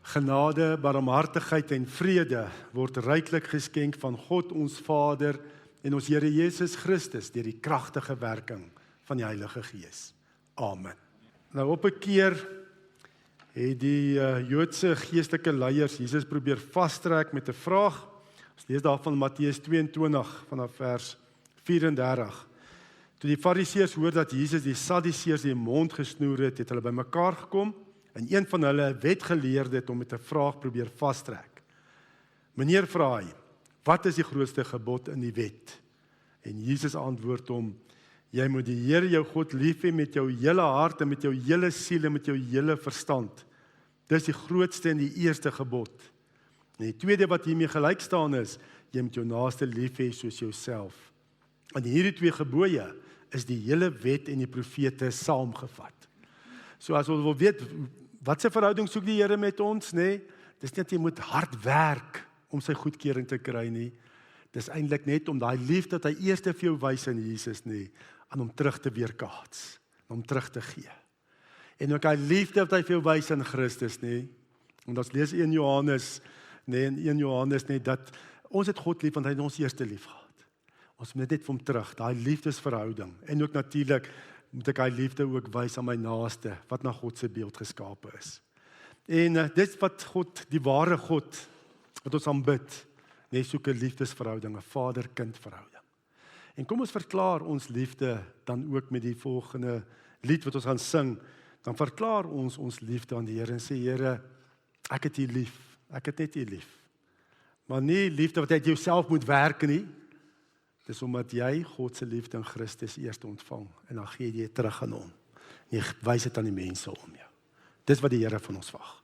Genade, barmhartigheid en vrede word ryklik geskenk van God ons Vader en ons Here Jesus Christus deur die kragtige werking van die Heilige Gees. Amen. Nou op 'n keer het die Joodse geestelike leiers Jesus probeer vastrek met 'n vraag. Ons lees daarvan Matteus 22 vanaf vers 34. Toe die Fariseërs hoor dat Jesus die Sadduseërs die mond gesnoer het, het hulle bymekaar gekom en een van hulle, 'n wetgeleerde, het hom met 'n vraag probeer vastrek. Meneer, vra hy, wat is die grootste gebod in die wet? En Jesus antwoord hom, jy moet die Here jou God lief hê met jou hele hart en met jou hele siel en met jou hele verstand. Dis die grootste en die eerste gebod. En die tweede wat hiermee gelyk staan is, jy moet jou naaste lief hê soos jouself. En hierdie twee gebooie is die hele wet en die profete saamgevat. So as ons wil weet, wat se verhouding soek die Here met ons, nê? Dis net jy moet hard werk om sy goedkeuring te kry nie. Dis eintlik net om daai liefde wat hy eers vir jou wys in Jesus nie, aan hom terug te weerkaats, om terug te gee. En ook hy liefde wat hy vir jou wys in Christus nie. Want ons lees in Johannes, dat ons het God lief want hy het ons eerste lief gehad. Ons moet net vir hom terug, daai liefdesverhouding. En ook natuurlik moet ek daai liefde ook wys aan my naaste wat na God se beeld geskape is. En dis wat God, die ware God wat ons aanbid, net soek 'n liefdesverhouding, 'n vader-kind verhouding. En kom ons verklaar ons liefde dan ook met die volgende lied wat ons gaan sing. Dan verklaar ons liefde aan die Here en sê, Here, ek het U lief. Ek het net U lief. Maar nie liefde wat uit jouself moet werk nie. Dis omdat jy God se liefde in Christus eers ontvang en dan gee jy terug aan hom. Jy wys dit aan die mense om jou. Dis wat die Here van ons wag.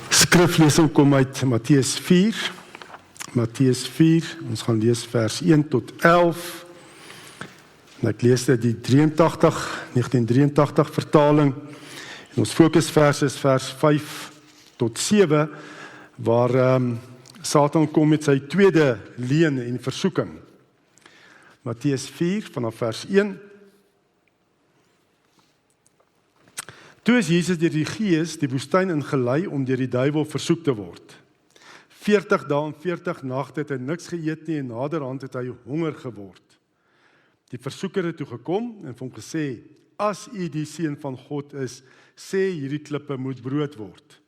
Skriflesing kom uit Matteus 4. Matteus 4, ons gaan lees vers 1 tot 11. En ek lees dit die 1983 vertaling. En ons fokusvers is vers 5 tot 7, waar Satan kom met sy tweede leuen en versoeking. Matteus 4 vanaf vers 1. Toe is Jesus deur die Gees die woestyn ingelei om deur die duiwel versoek te word. 40 dae en 40 nagte het hy niks geëet nie en naderhand het hy honger geword. Die versoeker het toe gekom en vir hom gesê, as u die seun van God is, sê hierdie klippe moet brood word.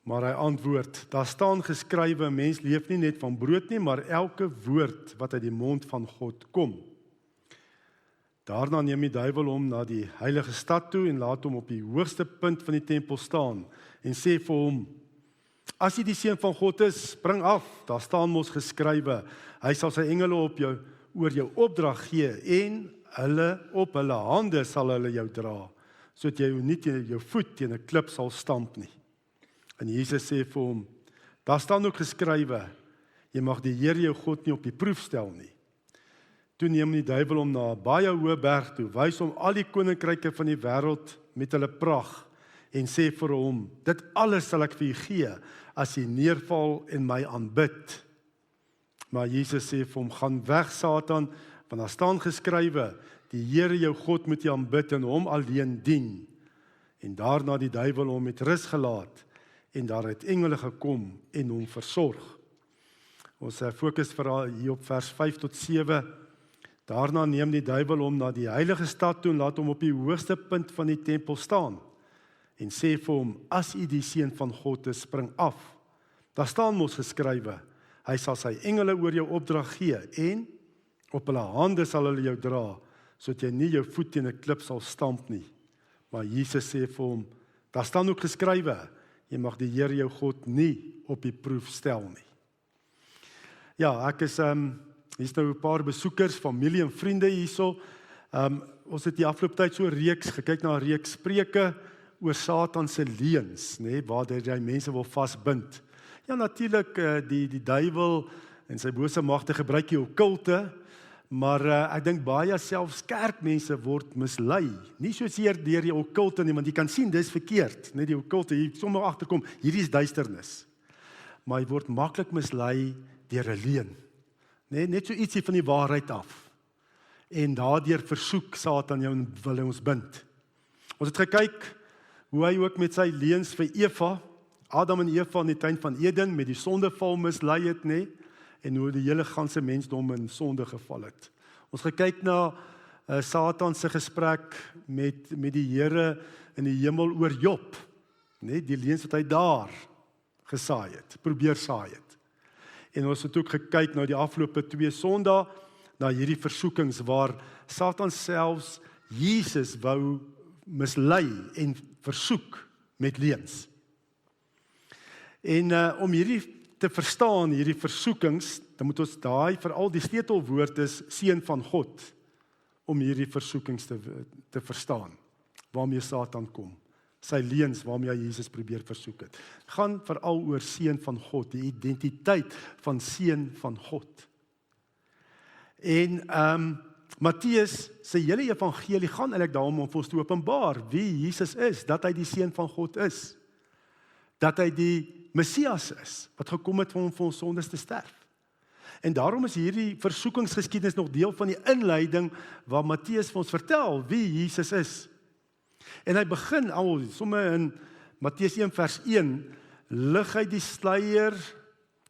Maar hy antwoord, daar staan geskrywe, 'n mens leef nie net van brood nie, maar elke woord wat uit die mond van God kom. Daarna neem die duiwel hom na die heilige stad toe en laat hom op die hoogste punt van die tempel staan en sê vir hom, as jy die seun van God is, spring af, daar staan mos geskrywe, hy sal sy engele oor jou opdrag gee en op hulle hande sal hulle jou dra, sodat jy nie jou voet teen 'n klip sal stamp nie. En Jesus sê vir hom, daar staan ook geskrywe, jy mag die Here jou God nie op die proef stel nie. Toe neem die duiwel hom na 'n baie hoë berg toe, wys hom al die koninkryke van die wêreld met hulle pragt en sê vir hom, dit alles sal ek vir u gee as jy neerval en my aanbid. Maar Jesus sê vir hom, gaan weg Satan, want daar staan geskrywe, die Here jou God moet jy aanbid en hom alleen dien. En daarna die duiwel hom met rus gelaat en daar het engele gekom en hom versorg. Ons fokus hier op vers 5 tot 7. Daarna neem die duiwel hom na die heilige stad toe en laat hom op die hoogste punt van die tempel staan en sê vir hom, as u die seun van God is, spring af. Daar staan mos geskrywe, hy sal sy engele oor jou opdrag gee en op hulle hande sal hulle jou dra, sodat jy nie jou voet teen 'n klip sal stamp nie. Maar Jesus sê vir hom, daar staan ook geskrywe, jy mag die Here jou God nie op die proef stel nie. Ja, ek is hier's nou 'n paar besoekers, familie en vriende hierso. Ons het die afgelope tyd so reeks gekyk na 'n reeks preke oor Satan se leuns, nê, waar hy mense wil vasbind. Ja, natuurlik die duiwel en sy bose magte gebruik die okkulte, maar ek dink baie selfs kerkmense word mislei. Nie soseer deur die okkulte nie, want jy kan sien dis verkeerd, net die okkulte, jy sommer agterkom, hierdie is duisternis. Maar jy word maklik mislei deur 'n leuen. Net so ietsie van die waarheid af. En daardeur versoek Satan jou en wil hy ons bind. Ons het gekyk hoe hy ook met sy leuns vir Eva Adam en Eva in die tuin van Eden met die sondeval mislei het, nê? En hoe die hele ganse mensdom in sonde geval het. Ons gekyk na Satan se gesprek met die Here in die hemel oor Job, nê? Die leuns wat hy daar gesaai het, probeer saai het. En ons het ook gekyk na die afgelope 2 Sondae, na hierdie versoekings waar Satan selfs Jesus wou mislei en versoek met leuns. En om hierdie te verstaan, hierdie versoekings, dan moet ons veral die sleutelwoord is seun van God, om hierdie versoekings te verstaan, waarmee Satan kom. Sy leuns waarmee hy Jesus probeer versoek het. Gaan veral oor seun van God, die identiteit van seun van God. En Matteus se hele evangelie gaan eintlik daarom om ons te openbaar wie Jesus is, dat hy die seun van God is, dat hy die Messias is, wat gekom het om vir ons sondes te sterf. En daarom is hierdie versoekingsgeskiedenis nog deel van die inleiding waar Matteus vir ons vertel wie Jesus is. En hy begin al, sommer in Matteus 1 vers 1, lig hy die sluier,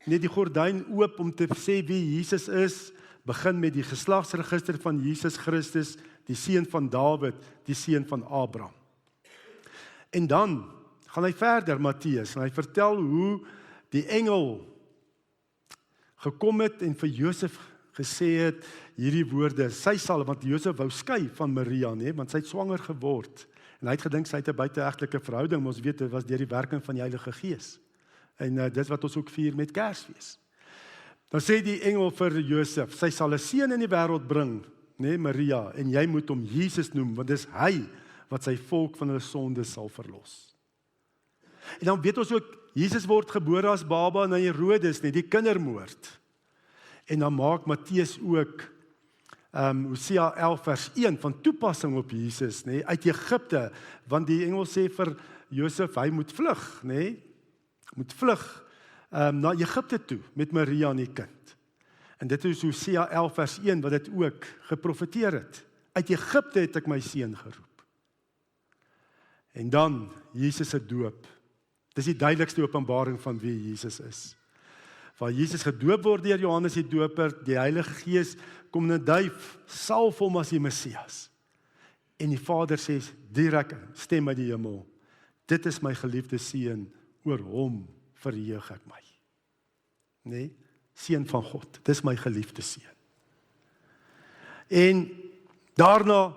net die gordyn oop om te sê wie Jesus is, begin met die geslagsregister van Jesus Christus, die seun van Dawid, die seun van Abraham. En dan gaan hy verder, Matteus, en hy vertel hoe die engel gekom het en vir Josef gesê het, hierdie woorde, sy sal, want Josef wou skei van Maria, nee, want sy het swanger geword, en hy het gedink sy het 'n buiteegtelike verhouding, maar ons weet, dit was deur die werking van die Heilige Gees, en dit wat ons ook vier met Kersfees. Dan sê die engel vir Josef, sy sal 'n seun in die wêreld bring, nee, Maria, en jy moet hom Jesus noem, want dis hy wat sy volk van hulle sondes sal verlos. En dan weet ons ook, Jesus word gebore as baba na Herodes, die kindermoord. En dan maak Matteus ook Hosea 11 vers 1 van toepassing op Jesus, uit Egipte, want die engel sê vir Josef, hy moet vlug, moet vlug na Egipte toe, met Maria en die kind. En dit is Hosea 11 vers 1, wat dit ook geprofeteer het. Uit Egipte het ek my seun geroep. En dan, Jesus se doop. Dis die duidelikste openbaring van wie Jesus is. Waar Jesus gedoop word deur Johannes die Doper, die Heilige Gees kom in 'n duif, salf hom as die Messias. En die Vader sê direk stem uit die hemel, dit is my geliefde seun, oor hom verheug ek my. Seun van God, dis my geliefde seun. En daarna,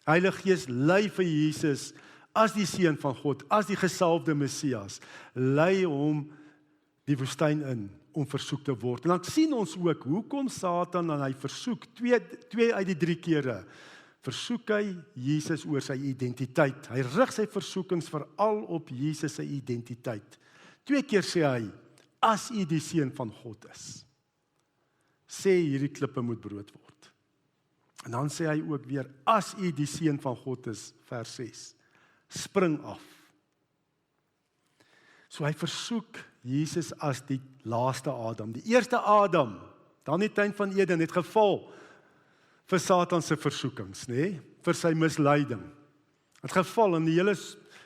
Heilige Gees lei vir Jesus as die seun van God, as die gesalfde Messias, lei hom die woestyn in om versoek te word. En dan sien ons ook, hoekom Satan en hy versoek, twee uit die 3 kere, versoek hy Jesus oor sy identiteit. Hy rig sy versoekings veral op Jesus se identiteit. 2 keer sê hy, as u die seun van God is, sê hierdie klippe moet brood word. En dan sê hy ook weer, as u die seun van God is, vers 6, spring af. So hy versoek Jesus as die laaste Adam, die eerste Adam, dan die tuin van Eden, het geval vir Satan se versoekings, vir sy misleiding. Het geval in die hele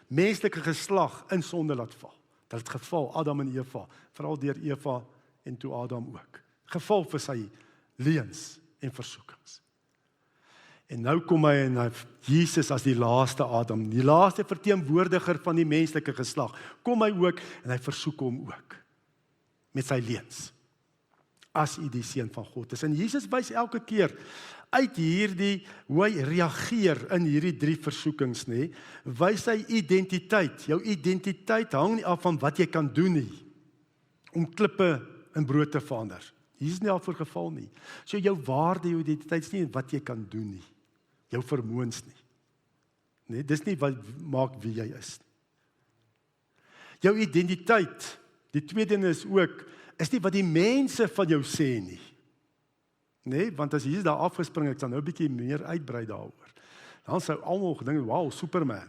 menslike geslag in sonde laat val. Dat het geval, Adam en Eva, veral deur Eva en toe Adam ook. Geval vir sy leuns en versoekings. En nou kom hy en Jesus as die laaste Adam, die laaste verteenwoordiger van die menslike geslag, kom hy ook en hy versoek hom ook, met sy leuns, as hy die seun van God is. En Jesus wys elke keer uit hierdie, hoe hy reageer in hierdie 3 versoekings, wys hy identiteit. Jou identiteit hang nie af van wat jy kan doen nie, om klippe in brood te verander. Hier is nie al voorgeval nie. So jou waarde, jou identiteit is nie wat jy kan doen nie, jou vermoëns nie. Dis nie wat maak wie jy is nie. Jou identiteit, die tweede ding is ook, is nie wat die mense van jou sê nie. Want as Jesus daar afgespring, ek sal nou 'n bietjie meer uitbrei daaroor. Dan sou almal gedink, wow, Superman.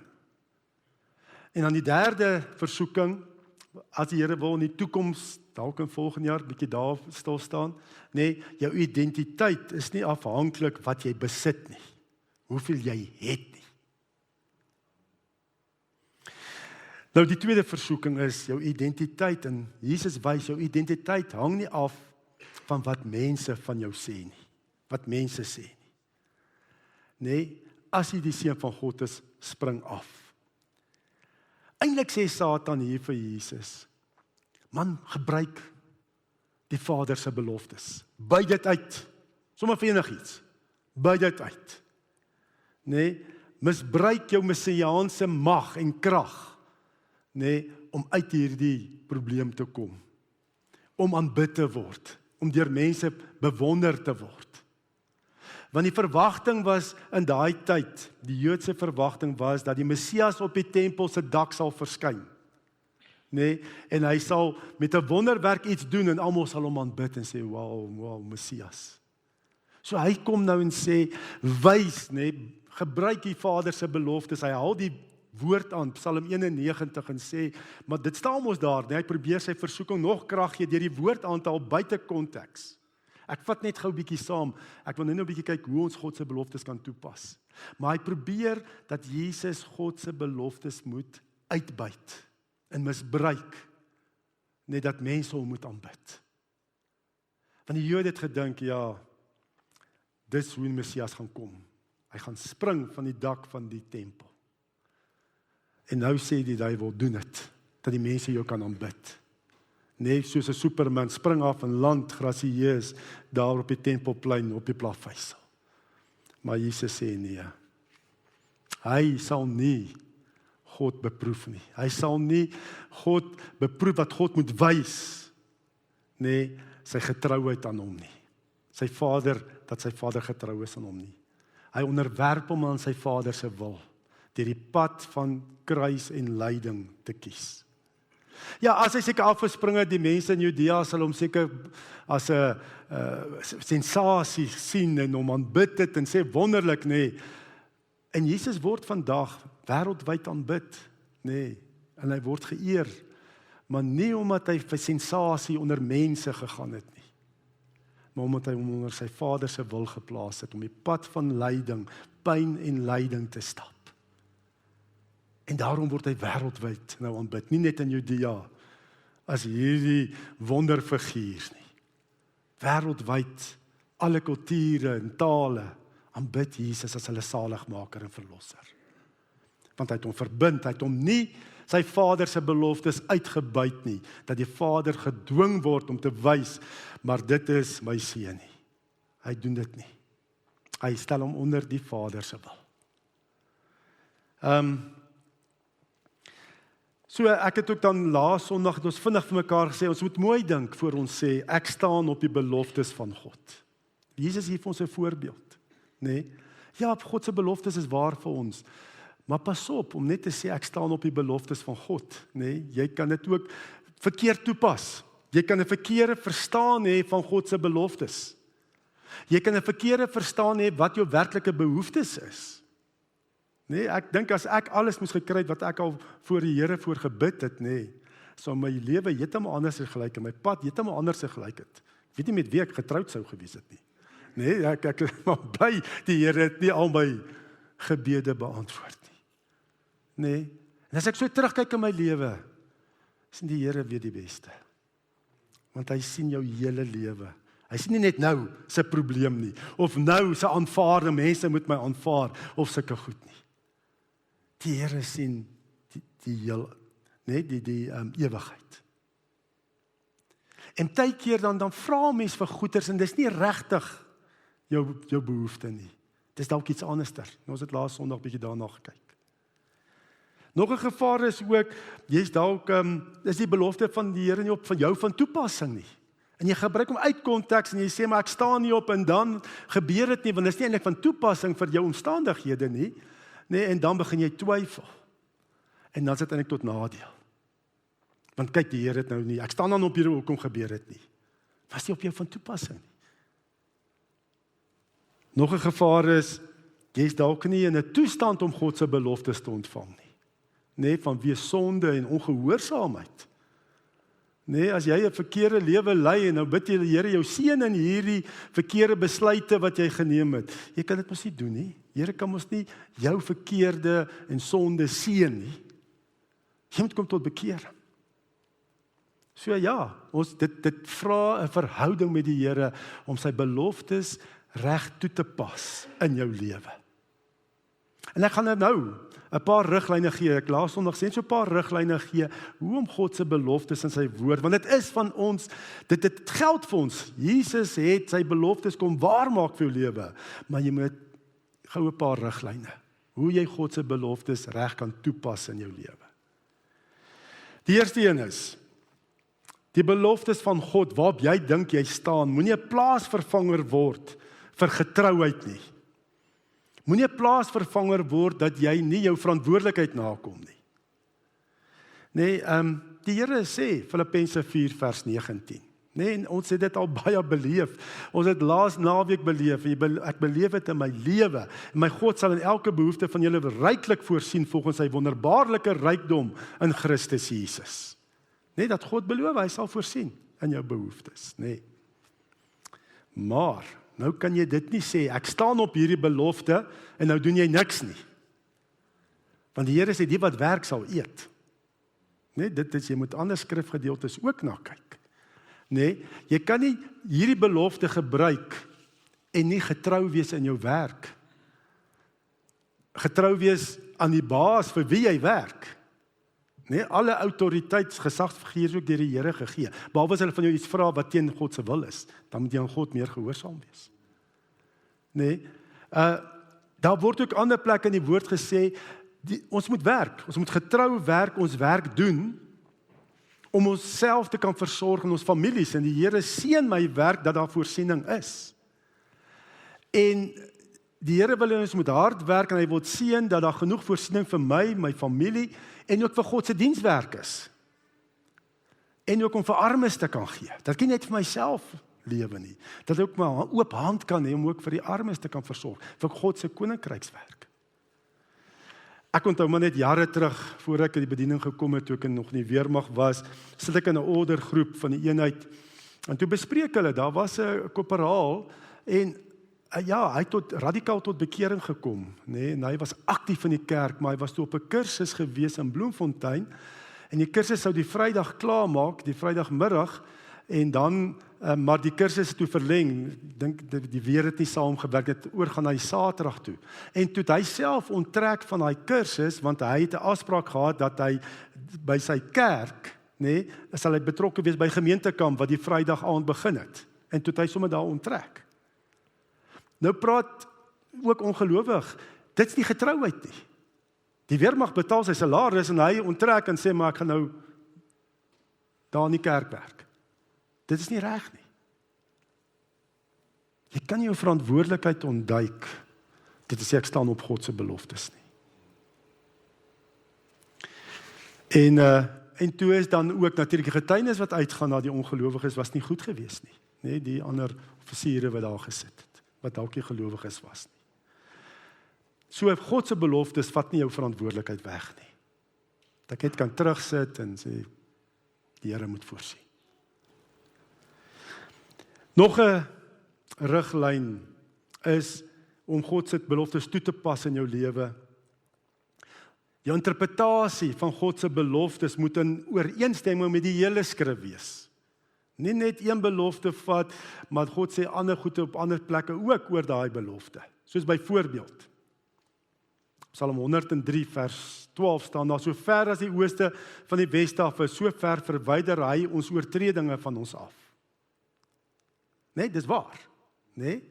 En dan die derde versoeking, as die Here wil in die toekoms, dalk in volgende jaar, bietjie daar stil staan, jou identiteit is nie afhanklik wat jy besit nie, hoeveel jy het nie. Nou die tweede versoeking is jou identiteit, en Jesus wys jou identiteit hang nie af van wat mense van jou sê nie, wat mense sê nie. Nee, as jy die seun van God is, spring af. Eintlik sê Satan hier vir Jesus, man, gebruik die Vader se beloftes. Buig dit uit, sommer vir enigiets. Buig dit uit. Nee, misbruik jou messiaanse mag en krag, nee, om uit hierdie probleem te kom. Om aanbid te word, om deur mense bewonder te word. Want die verwagting was in daai tyd, die Joodse verwagting was dat die Messias op die tempel se dak sal verskyn. Nee, en hy sal met 'n wonderwerk iets doen en almal sal hom aanbid en sê, wow, Messias. So hy kom nou en sê, wys, nee, gebruik die Vader se beloftes. Hy haal die woord aan, Psalm 91 en sê, maar dit staan mos daar, nee, hy probeer sy versoeking nog krag gee deur die woord aan te haal buite konteks. Ek vat net gou 'n bietjie saam. Ek wil net 'n bietjie kyk hoe ons God se beloftes kan toepas. Maar hy probeer dat Jesus God se beloftes moet uitbuit en misbruik, net dat mense hom moet aanbid. Want die Jode het gedink, ja, dis hoe die Messias gaan kom. Hy gaan spring van die dak van die tempel. En nou sê die duiwel, doen dit, dat die mense jou kan aanbid. Nee, soos 'n Superman, spring af en land grasieus daar op die tempelplein, op die plaveisel. Maar Jesus sê nee, hy sal nie God beproef nie. Hy sal nie God beproef wat God moet wys, nee, sy getrouheid aan hom nie. Sy Vader, dat sy Vader getrou is aan hom nie. Hy onderwerp hom aan sy Vader se wil, deur die pad van kruis en lyding te kies. Ja, as hy seker afgespring het, die mense in Judea sal hom seker as 'n sensasie sien en hom aanbid het en sê wonderlik, nee. En Jesus word vandag wêreldwyd aanbid, nee, en hy word geëer, maar nie omdat hy vir sensasie onder mense gegaan het nie, maar omdat hy hom onder sy Vader se wil geplaas het, om die pad van lyding, pyn en lyding te stap. En daarom word hy wêreldwyd nou aanbid, nie net in Judea, as hierdie wonderfiguur nie. Wêreldwyd, alle kulture en tale, aanbid Jesus as hulle saligmaker en verlosser. Want hy het hom verbind, hy het hom nie sy Vader se beloftes uitgebuit nie, dat die Vader gedwing word om te wys, maar dit is my seun nie. Hy doen dit nie. Hy stel hom onder die Vader se wil. So ek het ook dan laas Sondag het ons vinnig vir mekaar gesê, ons moet mooi dink voor ons sê, ek staan op die beloftes van God. Jesus hier vir ons 'n voorbeeld, nee? Ja, God se beloftes is waar vir ons, maar pas op om net te sê ek staan op die beloftes van God, nee? Jy kan dit ook verkeerd toepas. Jy kan 'n verkeerde verstaan hê van God se beloftes. Jy kan 'n verkeerde verstaan hê wat jou werklike behoeftes is. Nee, ek dink as ek alles moes gekry het wat ek al voor die Here voor gebid het, nee, sou my lewe heeltemal anders gelyk en my pad heeltemal anders gelyk het. Ek weet nie met wie ek getroud sou gewees het nie. Nee, ek is maar bly die Here het nie al my gebede beantwoord nie. Nee, en as ek so terugkyk in my lewe, sien die Here weet die beste. Want hy sien jou hele lewe. Hy sien nie net nou sy probleem nie, of nou sy aanvaarde mense moet my aanvaar, of sulke goed nie. Die Here sien die ewigheid. En partykeer dan vra mens vir goeders en dis nie regtig jou behoefte nie. Dis dalk iets anderster. Ons het laas Sondag bietjie daarna gekyk. Nog 'n gevaar is ook, jy's dalk is die belofte van die Here nie op van jou van toepassing nie. En jy gebruik hom uit konteks en jy sê maar ek staan nie op en dan gebeur dit nie want dit is nie eintlik van toepassing vir jou omstandighede nie. Nee, en dan begin jy twyfel. En dan is dit eintlik tot nadeel. Want kyk, die Here het nou nie, ek staan dan op hierdie hoekom gebeur dit nie. Was nie op jou van toepassing nie. Nog 'n gevaar is, jy is dalk nie in 'n toestand om God se beloftes te ontvang nie. Nee, vanweë sonde en ongehoorsaamheid. Nee, as jy 'n verkeerde lewe lei en nou bid jy die Here jou seën in hierdie verkeerde besluite wat jy geneem het. Jy kan dit mos nie doen nie. Die Here kan mos nie jou verkeerde en sonde seën nie. Jy moet kom tot bekering. So ja, dit vra 'n verhouding met die Here om sy beloftes reg toe te pas in jou lewe. En ek gaan nou 'n paar riglyne gee. Ek laas Sondag sê so 'n paar riglyne gee hoe om God se beloftes in sy woord, want dit is van ons, dit geld vir ons. Jesus het sy beloftes kom waarmaak vir jou lewe, maar jy moet gou 'n paar riglyne hoe jy God se beloftes reg kan toepas in jou lewe. Die eerste een is die beloftes van God waarop jy dink jy staan, moenie 'n plaasvervanger word vir getrouheid nie. Moenie 'n plaasvervanger word dat jy nie jou verantwoordelikheid nakom nie. Nee, die Here sê Filippense 4 vers 19. Nee, en ons het dit al baie beleef. Ons het laas naweek beleef, ek beleef dit in my lewe. En my God sal in elke behoefte van julle ryklik voorsien volgens sy wonderbaarlike rykdom in Christus Jesus. Nee, dat God beloof, hy sal voorsien in jou behoeftes, nee. Maar nou kan jy dit nie sê, ek staan op hierdie belofte en nou doen jy niks nie. Want die Here sê, die wat werk sal eet. Nee, dit is, jy moet ander skrifgedeeltes ook na kyk. Nee, jy kan nie hierdie belofte gebruik en nie getrou wees in jou werk. Getrou wees aan die baas vir wie jy werk. Nee, alle autoriteits, gesagsfiguur is ook deur die Here gegee. Behalwe as hulle van jou iets vra wat teen God se wil is, dan moet jy aan God meer gehoorsaam wees. Nee, daar word ook ander plekke in die woord gesê, ons moet werk, ons moet getrou werk, ons werk doen, om onsself te kan versorg en ons families, en die Here seën my werk dat daar voorsiening is. En die Here wil ons moet hard werk en hy wil seën dat daar genoeg voorsiening vir my familie en ook vir God se dienswerk is. En ook om vir armes te kan gee. Dat ek nie net vir myself lewe nie. Dat ek ook my oop hand kan hê om ook vir die armes te kan versorg, vir God se koninkrykswerk. Ek onthou maar net jare terug, voor ek in die bediening gekom het, toe ek nog in die weermag was, sit ek in 'n ordergroep van die eenheid, en toe bespreek hulle, daar was 'n korporaal, en ja, hy het radikaal tot bekering gekom, nee, en hy was aktief in die kerk, maar hy was toe op 'n kursus gewees in Bloemfontein, en die kursus sou die Vrydag klaarmaak, die Vrydagmiddag, en dan, maar die kursus toe verleng, dink die weer het nie saamgewerk, het oorgaan na die Saterdag toe. En toe het hy self onttrek van daai kursus, want hy het 'n afspraak gehad dat hy by sy kerk, nee, sal hy betrokke wees by gemeentekamp wat die Vrydag aand begin het. En toe het hy sommer daar onttrek. Nou praat ook ongelowig, dit is nie getrouheid nie. Die weermag betaal sy salaris en hy onttrek en sê, maar ek gaan nou daar in die kerk werk. Dit is nie reg nie. Jy kan nie jou verantwoordelikheid ontduik. Dit is ek staan op God se beloftes nie. En toe is dan ook natuurlik die getuienis wat uitgaan na die ongelowiges was nie goed geweest nie. Nee, die ander offisiere wat daar gesit het, wat dalk nie gelowiges was nie. So God se beloftes vat nie jou verantwoordelikheid weg nie. Dat ek net kan terugsit en sê die Here moet voorsien. Nog 'n riglyn is om God se beloftes toe te pas in jou lewe. Jou interpretasie van God se beloftes moet in ooreenstemming met die hele skrif wees. Nie net een belofte vat, maar God sê ander goede op ander plekke ook oor daai belofte. Soos byvoorbeeld Psalm 103 vers 12 staan daar, so ver as die ooste van die weste af is, so ver verwyder hy ons oortredinge van ons af. Nee, dis waar. Nee,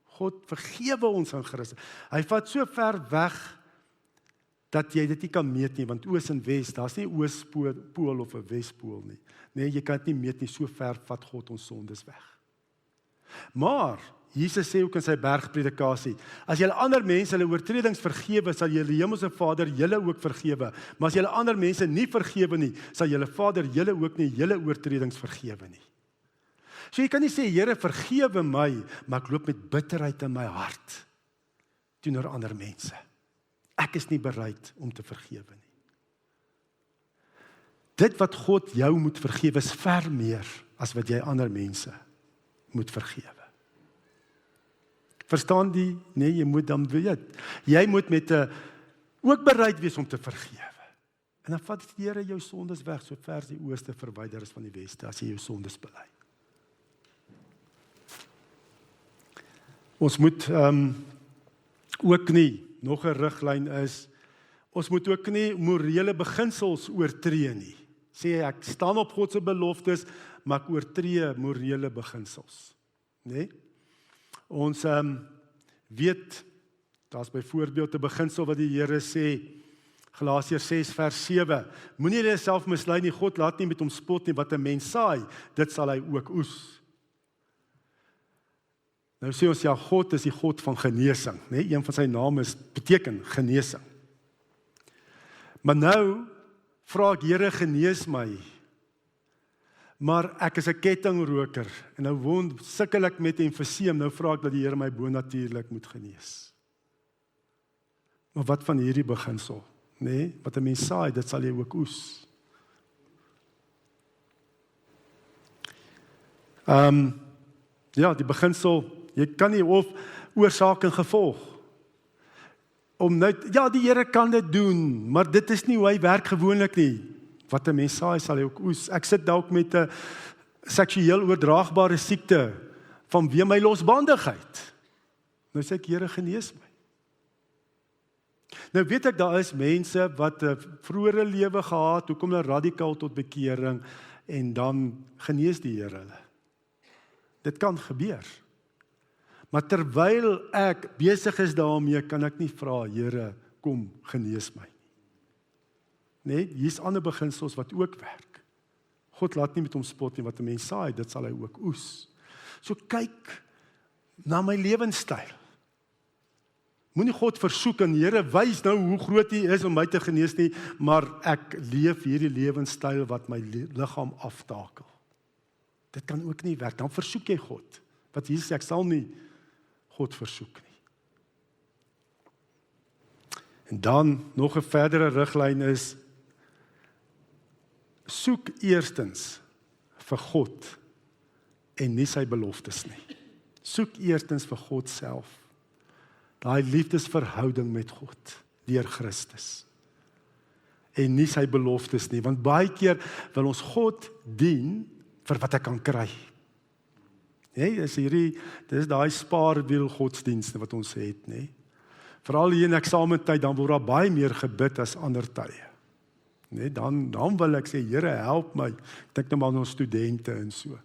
God vergewe ons in Christus. Hy vat so ver weg dat jy dit nie kan meet nie, want oos en wes, daar's nie oospool of 'n wespool nie. Nee, jy kan dit nie meet nie, so ver vat God ons sondes weg. Maar Jesus sê ook in sy bergpredikasie, as julle ander mense hulle oortredings vergewe, sal julle hemelse Vader julle ook vergewe. Maar as julle ander mense nie vergewe nie, sal julle Vader julle ook nie julle oortredings vergewe nie. So jy kan nie sê, Here, vergewe my, maar ek loop met bitterheid in my hart teenoor ander mense. Ek is nie bereid om te vergewe nie. Dit wat God jou moet vergewe is ver meer as wat jy ander mense moet vergewe. Verstaan die? Nee, jy moet dan weet. Jy moet met ook bereid wees om te vergewe. En dan vat die Here jou sondes weg, so ver as die ooste verwyder is van die weste, as jy jou sondes bely. Ons moet ook nie, nog 'n riglyn is, ons moet ook nie morele beginsels oortree nie. Sê ek staan op God se beloftes, maar ek oortree morele beginsels. Nee? Ons weet, daar's byvoorbeeld 'n beginsel wat die Here sê, Galasiërs 6 vers 7, moenie jouself mislei nie, God laat nie met hom spot nie, wat 'n mens saai, dit sal hy ook oes. Nou sê ons, ja, God is die God van genesing, nee? Een van sy name beteken genesing. Maar nou vra ek, Here, genees my, maar ek is 'n kettingroker, en nou sukkel ek met emfyseem, nou vra ek dat die Here my bonatuurlik moet genees. Maar wat van hierdie beginsel? Nee, wat 'n mens saai, dit sal jy ook oes. Ja, die beginsel, jy kan nie of oorsaak en gevolg. Ja, die Here kan dit doen, maar dit is nie hoe hy werk gewoonlik nie. Wat 'n mens saai, sal hy ook oes. Ek sit dalk met 'n seksueel oordraagbare siekte, vanweë my losbandigheid. Nou sê ek, Here, genees my. Nou weet ek, daar is mense wat 'n vroeëre lewe gehad, toe kom hulle radikaal tot bekering, en dan genees die Here hulle. Dit kan gebeur. Maar terwyl ek besig is daarmee, kan ek nie vra, Here, kom, genees my. Nee, hier's ander beginsels wat ook werk. God laat nie met hom spot nie, wat 'n mens saai, dit sal hy ook oes. So kyk na my lewenstyl. Moenie God versoek en Here, wys nou hoe groot U is om my te genees nie, maar ek leef hierdie lewenstyl wat my liggaam aftakel. Dit kan ook nie werk, dan versoek jy God. Wat Jesus sê, ek sal nie God versoek nie. En dan, nog 'n verdere riglyn is, soek eerstens vir God en nie sy beloftes nie. Soek eerstens vir God self. Daai liefdesverhouding met God deur Christus. En nie sy beloftes nie, want baie keer wil ons God dien vir wat ek kan kry. Nee, dis daai spaarwiel godsdienste wat ons het, nee. Veral hier in eksamentyd, dan word daar baie meer gebid as ander tye. Nee, dan wil ek sê, Here, help my. Ek dink nou maar aan ons studente en so.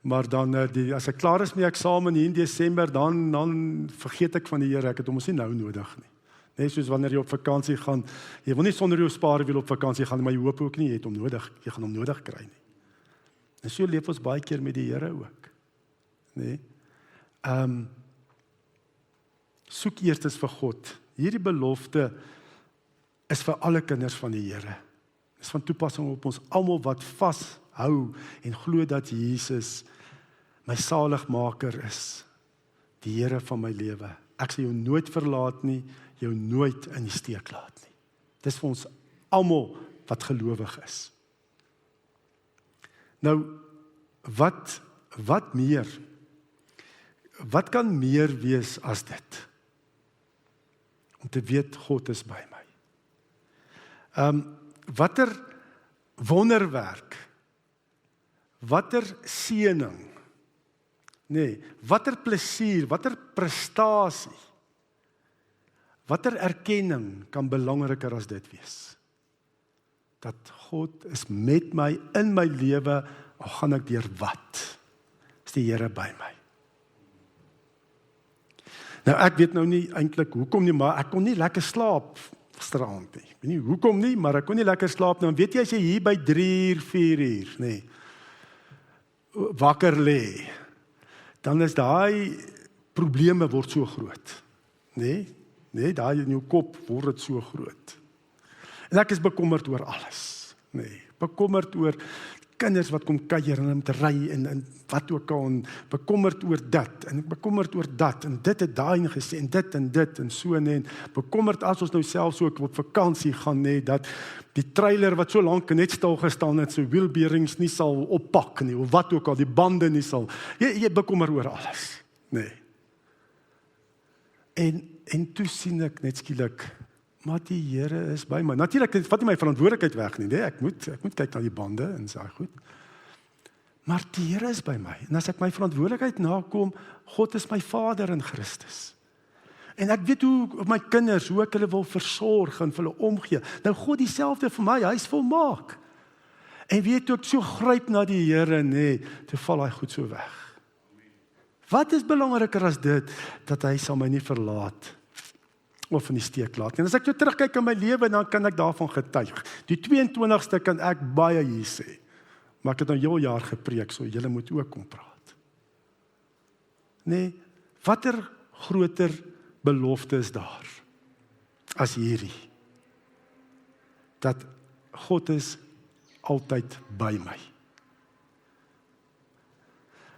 Maar dan, as ek klaar is met die eksamen hier in Desember, dan vergeet ek van die Here, ek het hom ons nie nou nodig nie. Net soos wanneer jy op vakansie gaan, jy wil nie sonder jou spaarwiel op vakansie gaan, maar jy hoop ook nie, jy gaan hom nodig kry nie. En so leef ons baie keer met die Here ook. Nee. Soek eerstens vir God. Hierdie belofte is vir alle kinders van die Here. Dit is van toepassing op ons almal wat vashou en glo dat Jesus my saligmaker is, die Here van my lewe. Ek sal jou nooit verlaat nie, jou nooit in die steek laat nie. Dis vir ons almal wat gelowig is. Nou, wat meer? Wat kan meer wees as dit? Om te weet God is by my. Watter wonderwerk, watter seëning, nee, watter plesier, watter prestasie, watter erkenning kan belangriker as dit wees? Dat God is met my, in my lewe, al gaan ek deur wat? Is die Here by my? Nou ek weet nou nie eintlik hoekom nie, maar ek kon nie lekker slaap gisteraand nie. Ek weet nie hoekom nie, maar ek kon nie lekker slaap nie. Weet jy, as jy hier by 3 uur, 4 uur, nee, wakker lê, dan is daai probleme word so groot. Nee, daai in jou kop word dit so groot. En ek is bekommerd oor alles. Nee, bekommerd oor kinders wat kom kuier en om te ry en wat ook al, en bekommerd oor dit, en bekommerd oor dat, en dit het daai gesê, en dit, en so, en bekommerd as ons nou selfs ook op vakansie gaan, dat die trailer wat so lank net stil gestaan het, so wheelbearings nie sal oppak nie, of wat ook al, die bande nie sal, jy bekommer oor alles, En toe sien ek net skielik, maar die Here is by my. Natuurlik, dit vat nie my verantwoordelikheid weg nie, nee, ek moet kyk na die bande en sê, goed. Maar die Here is by my, en as ek my verantwoordelikheid nakom, God is my Vader in Christus. En ek weet hoe my kinders, hoe ek hulle wil versorg en vir hulle omgee. Nou God dieselfde vir my, hy is volmaak. En weet toe ek so gryp na die Here, nee, toe val hy goed so weg. Wat is belangriker as dit, dat hy sal my nie verlaat, of in die steek laat. En as ek so terugkyk in my lewe, dan kan ek daarvan getuig. Die 22ste kan ek baie hier sê, maar ek het nou heel jaar gepreek, so julle moet ook kom praat. Nee, watter groter belofte is daar, as hierdie, dat God is altyd by my.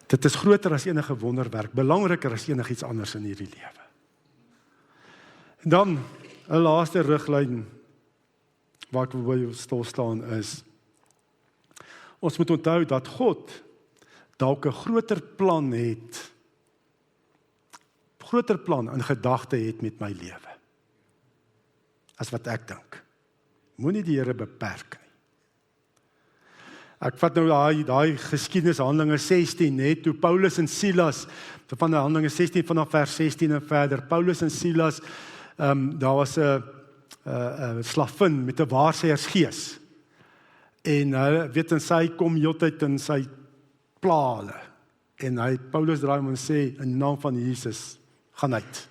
Dit is groter as enige wonderwerk, belangriker as enigiets anders in hierdie lewe. En dan, 'n laaste riglyn, waar ek wil stil staan is, ons moet onthou dat God dalk 'n groter plan in gedagte het met my lewe, as wat ek dink. Moenie die Here beperk nie. Ek vat nou daai geskiedenis, Handelinge 16, net toe Paulus en Silas, van Handelinge 16 vanaf vers 16 en verder, Paulus en Silas, daar was 'n slavin met 'n waarsêersgees. En hy weet, en sy kom heeltyd in sy plale. En Paulus draai hom en sê, in die naam van Jesus, gaan uit.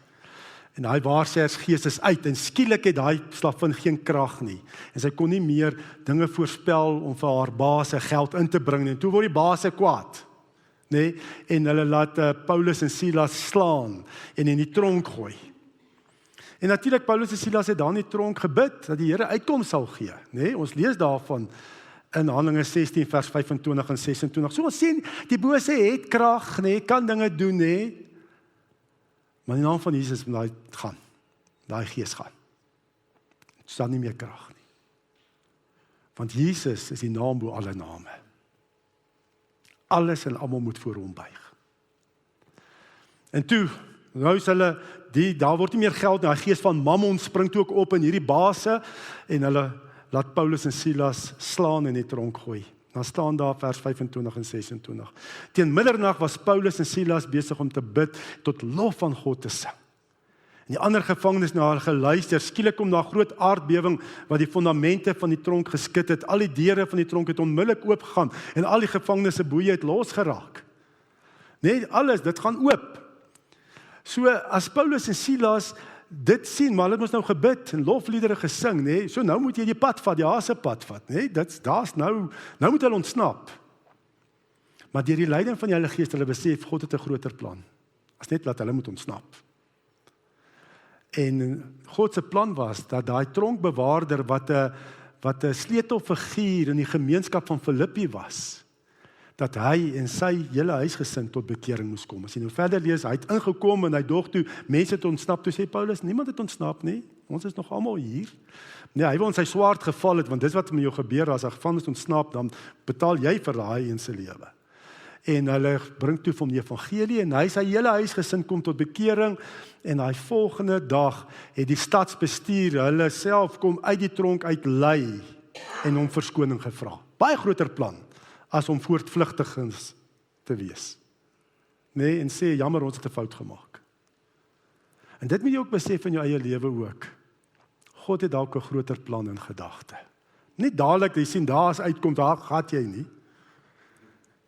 En hy waarsêersgees is uit, en skielik het daai slavin geen krag nie. En sy kon nie meer dinge voorspel om vir haar baas geld in te bring nie. En toe word die baas kwaad. Nee, en hulle laat Paulus en Silas slaan en in die tronk gooi. En natuurlik Paulus en Silas het daar in die tronk gebid dat die Here uitkoms sal gee, nee, ons lees daarvan in Handelinge 16 vers 25 en 26. So ons sien die bose het krag, nee, kan dinge doen, nee. Maar in die naam van Jesus moet daai gees gaan. Dit staan nie meer krag nie. Want Jesus is die naam bo alle name. Alles en almal moet voor hom buig. En toe, nou is hulle, daar word nie meer geld, die gees van Mammon spring toe ook op in hierdie base, en hulle laat Paulus en Silas slaan in die tronk gooi. Dan staan daar vers 25 en 26. Teen middernag was Paulus en Silas besig om te bid, tot lof van God te sing. En die ander gevangenes na hulle geluister, skielik kom daar groot aardbewing, wat die fondamente van die tronk geskit het, al die deure van die tronk het onmiddellik oopgegaan, en al die gevangenes se boeye het losgeraak. Nee, alles, dit gaan oop. So, as Paulus en Silas dit sien, maar hulle het mos nou gebid en lofliedere gesing, nee, so nou moet jy die pad vat, die haase pad vat, nee, nou moet hulle ontsnap. Maar deur die leiding van die Heilige Gees, hulle besef, God het 'n groter plan, as net dat hulle moet ontsnap. En God se plan was, dat daai tronkbewaarder, wat 'n sleutelfiguur in die gemeenskap van Filippi was, dat hy en sy hele huisgesin tot bekering moes kom. As jy nou verder lees, hy het ingekom en hy dog toe mense het ontsnap, toe sê Paulus, niemand het ontsnap nie, ons is nog almal hier. Nee, hy wou in sy swaard geval het, want dis wat met jou gebeur, as 'n gevangenes ontsnap, dan betaal jy vir daai een se lewe. En hulle bring toe van die evangelie, en hy sy hele huisgesin kom tot bekering, en hy volgende dag het die stadsbestuur hulle self kom uit die tronk uit lei, en hom verskoning gevra. Baie groter plan, as om voortvlugtigings te wees. Nee, en sê, jammer, ons het 'n fout gemaak. En dit moet jy ook besef in jou eie lewe ook. God het dalk 'n groter plan in gedagte. Nie dadelik, jy sien, daar as uitkom, daar gaat jy nie.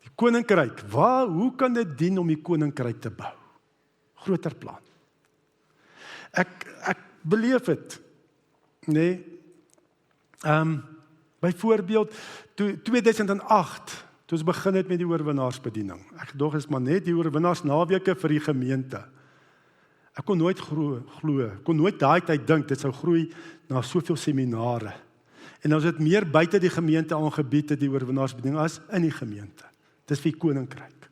Die koninkryk, hoe kan dit dien om die koninkryk te bou? Groter plan. Ek beleef het, nee, byvoorbeeld, 2008, toe ons begin het met die oorwinnaarsbediening. Ek gedog is maar net die oorwinnaarsnaweke vir die gemeente. Ek kon nooit kon nooit daai tyd dink, dit sou groei na soveel seminare. En ons het meer buite die gemeente aangebied het die oorwinnaarsbediening as in die gemeente. Dis vir die koninkryk.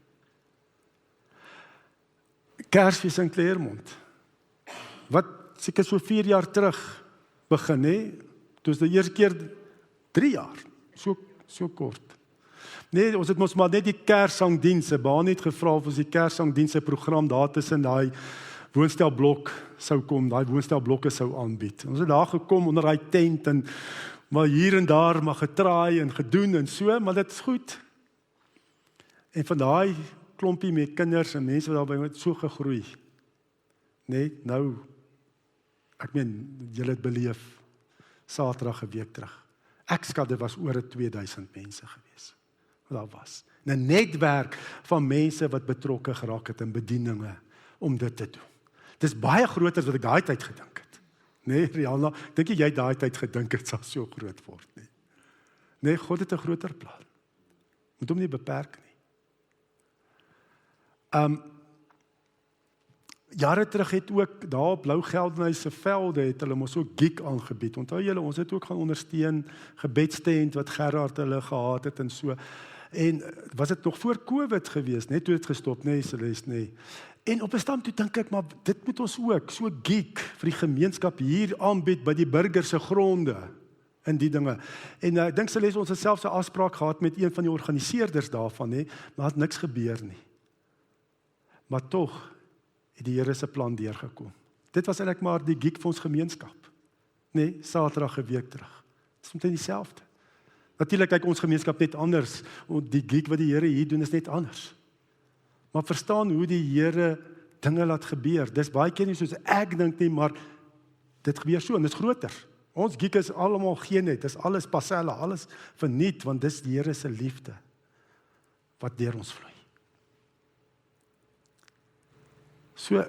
Kersfees in Claremont. Wat seker so 4 jaar terug begin, hè? Toe is die eerste keer 3 jaar, so kort. Nee, ons het mos maar net die kerssangdienste, Baan het gevra of ons die kerssangdienste program daar tussen daai woonstelblok sou kom, daai woonstelblokke sou aanbied. Ons het daar gekom onder daai tent en maar hier en daar maar getraai en gedoen en so, maar dit is goed. En van daai klompie met kinders en mense wat daarby het so gegroei. Nee, nou, ek meen, julle het beleef, Saterdag 'n week terug. Ek skat dit was oor 2000 mense gewees. Wat daar was. 'n netwerk van mense wat betrokke geraak het in bedieninge om dit te doen. Dit is baie groter as wat ek daai tyd gedink het. Nee, Rihanna, dink jy daai tyd gedink het sal so groot word nie. Nee, God het 'n groter plan. Moet hom nie beperk nie. Jare terug het ook daar op Blou Geldenhuis se velde het hulle mos ook geek aangebied. Onthou julle, ons het ook gaan ondersteun gebedstent wat Gerard hulle gehad het en so. En was dit nog voor COVID gewees, net toe dit gestop, nee, Celeste, nee. En op 'n stadium toe dink ek, maar dit moet ons ook so geek vir die gemeenskap hier aanbied by die burger se gronde in die dinge. En ek dink Celeste, ons het selfs 'n afspraak gehad met een van die organiseerders daarvan, nee, maar het niks gebeur nie. Maar tog het die Here se plan deurgekom. Dit was eintlik maar die geek vir ons gemeenskap. Nee, Saterdag 'n week terug. Dit is omtrent dieselfde. Natuurlik kyk ons gemeenskap net anders. Die geek wat die Here hier doen is net anders. Maar verstaan hoe die Here dinge laat gebeur. Dis baie keer nie soos ek dink nie, maar dit gebeur so en dit is groter. Ons geek is almal geen net, dis alles passelle, alles verniet, want dis die Here se liefde wat deur ons vloei. So,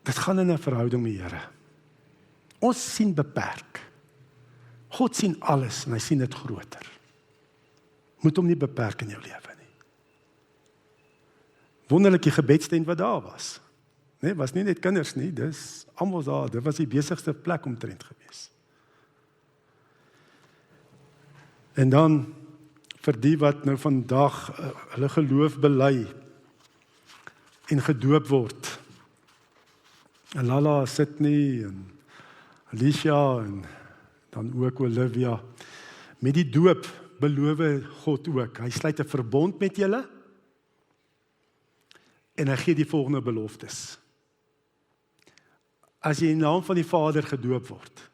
dit gaan in 'n verhouding met die Here. Ons sien beperk. God sien alles en hy sien dit groter. Moet hom nie beperk in jou lewe nie. Wonderlik die gebedstent wat daar was. Nee, was nie net kinders nie, dis almal daar. Dit was die besigste plek omtrent gewees. En dan vir die wat nou vandag hulle geloof bely en gedoop word. En Lala, Sydney en Alicia en dan ook Olivia. Met die doop beloof God ook. Hy sluit 'n verbond met julle en hy gee die volgende beloftes. As jy in die naam van die Vader gedoop word,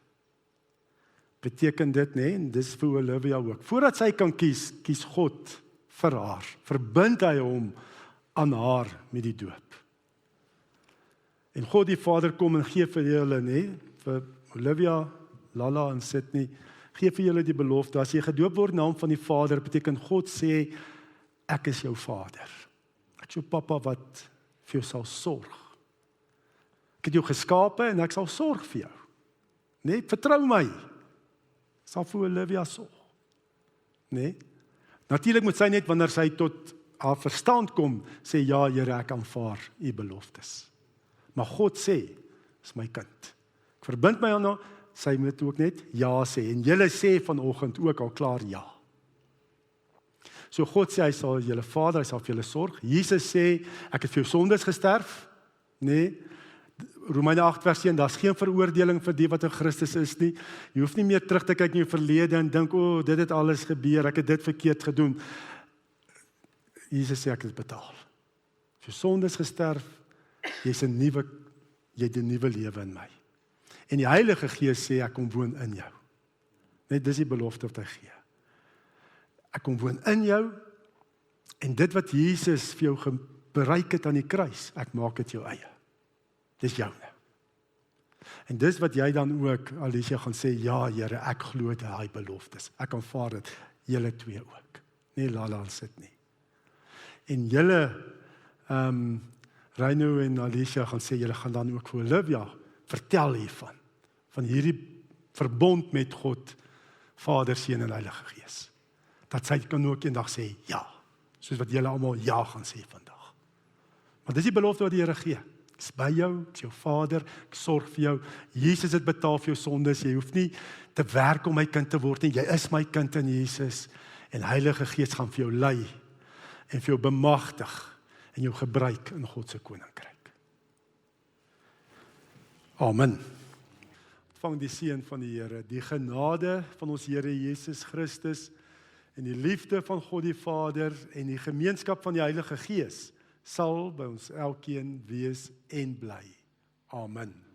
beteken dit, nee, en dis vir Olivia ook. Voordat sy kan kies God vir haar. Verbind hy hom aan haar met die doop. En God die Vader kom en gee vir julle, nee, vir Olivia, Lala en Sydney, gee vir julle die belofte, as jy gedoop word in naam van die Vader, beteken God sê, ek is jou Vader. Ek is jou Papa wat vir jou sal sorg. Ek het jou geskape en ek sal sorg vir jou. Nee, vertrou my. Ek sal vir Olivia sorg. Nee. Natuurlik moet sy net wanneer sy tot haar verstand kom, sê ja, Here, ek aanvaar u beloftes. Maar God sê, is my kind. Ek verbind my aan haar, sy moet ook net ja sê. En julle sê vanoggend ook al klaar ja. So God sê, hy sal julle Vader, hy sal vir julle sorg. Jesus sê, ek het vir jou sondes gesterf. Nee, Romeine 8 vers 1, daar's geen veroordeling vir die wat in Christus is nie. Jy hoef nie meer terug te kyk in jou verlede en dink, dit het alles gebeur, ek het dit verkeerd gedoen. Jesus sê, ek het betaal. Vir jou sondes gesterf, jy het 'n nuwe lewe in my. En die Heilige Gees sê, ek kom woon in jou. Net dis die belofte wat hy gee. Ek kom woon in jou, en dit wat Jesus vir jou bereik het aan die kruis, ek maak dit jou eie. Dis joune. En dis wat jy dan ook, Alicia, gaan sê, ja Here, ek glo daai beloftes. Ek aanvaar dit, julle twee ook. Nee, Lala sit nie. En julle, Reino en Alicia gaan sê, julle gaan dan ook vir Olivia vertel hiervan, van hierdie verbond met God, Vader, Seun en Heilige Gees. Dat sy kan ook eendag sê, ja, soos wat julle almal ja gaan sê vandag. Maar dis die belofte wat die Here gee. Ek is by jou, ek is jou Vader, ek sorg vir jou. Jesus het betaal vir jou sondes, jy hoef nie te werk om my kind te word nie, jy is my kind in Jesus, en Heilige Gees gaan vir jou lei, en vir jou bemagtig, en jou gebruik in God se koninkryk. Amen. Ontvang die seën van die Here, die genade van ons Here Jesus Christus, en die liefde van God die Vader, en die gemeenskap van die Heilige Gees, sal by ons elkeen wees en bly. Amen.